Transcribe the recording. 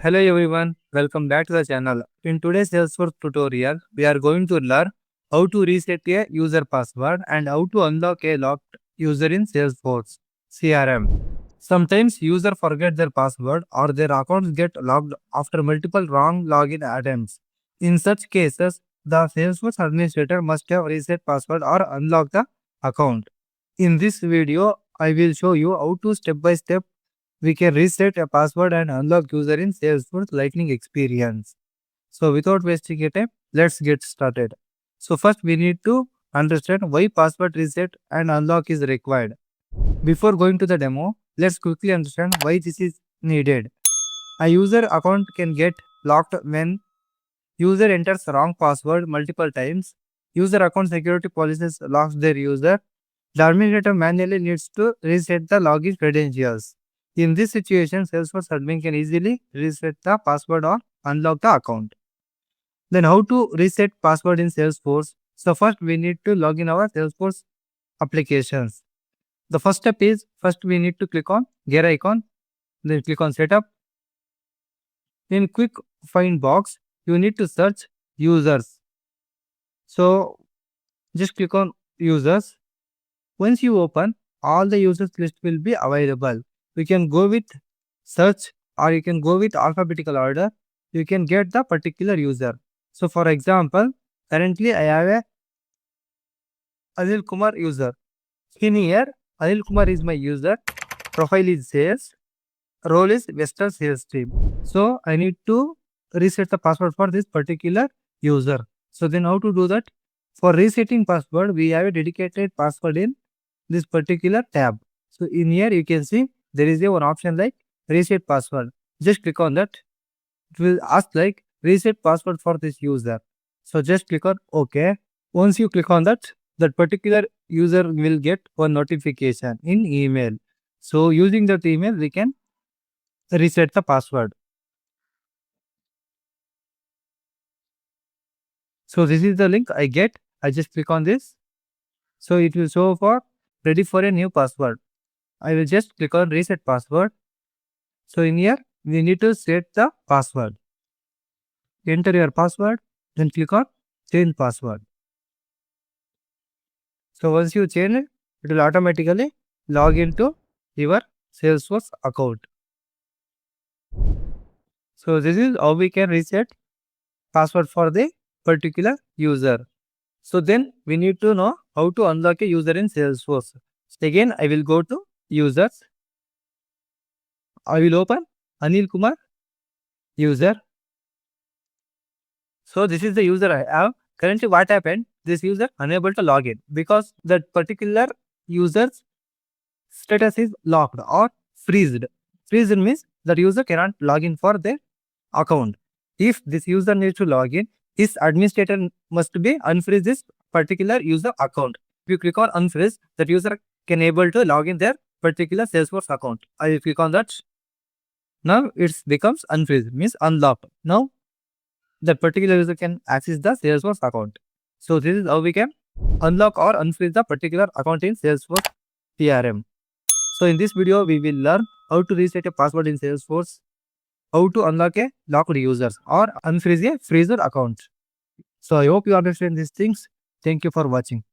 Hello everyone, welcome back to the channel. In today's Salesforce tutorial, we are going to learn how to reset a user password and how to unlock a locked user in Salesforce CRM. Sometimes users forget their password or their accounts get locked after multiple wrong login attempts. In such cases, the Salesforce administrator must have reset password or unlock the account. In this video, I will show you how to step by step we can reset a password and unlock user in Salesforce Lightning experience. So without wasting a time, let's get started. So first we need to understand why password reset and unlock is required. Before going to the demo, let's quickly understand why this is needed. A user account can get locked when user enters wrong password multiple times. User account security policies locks their user. The administrator manually needs to reset the login credentials. In this situation, Salesforce admin can easily reset the password or unlock the account. Then how to reset password in Salesforce? So first we need to log in our Salesforce applications. The first step is first we need to click on gear icon, then click on setup. In quick find box, you need to search users. So just click on users. Once you open, all the users list will be available. You can go with search or you can go with alphabetical order. You can get the particular user. So for example, currently I have a Anil Kumar user. In here, Anil Kumar is my user. Profile is sales. Role is Western sales team. So I need to reset the password for this particular user. So then how to do that? For resetting password, we have a dedicated password in this particular tab. So in here you can see there is a one option like reset password. Just click on that. It will ask like reset password for this user. So just click on OK. Once you click on that, that particular user will get one notification in email. So using that email, we can reset the password. So this is the link I get. I just click on this. So it will show for ready for a new password. I will just click on reset password. So in here, we need to set the password. Enter your password, then click on change password. So once you change it, it will automatically log into your Salesforce account. So this is how we can reset password for the particular user. So then we need to know how to unlock a user in Salesforce. So again, I will go to users. I will open Anil Kumar user. So this is the user I have. Currently what happened? This user unable to log in because that particular user's status is locked or freezed. Freezed means that user cannot log in for their account. If this user needs to log in, his administrator must be unfreeze this particular user account. If you click on unfreeze, that user can able to log in their particular Salesforce account. I will click on that. Now it becomes unfreeze, means unlocked. Now that particular user can access the Salesforce account. So this is how we can unlock or unfreeze the particular account in Salesforce CRM. So in this video, we will learn how to reset a password in Salesforce, how to unlock a locked users or unfreeze a freezer account. So I hope you understand these things. Thank you for watching.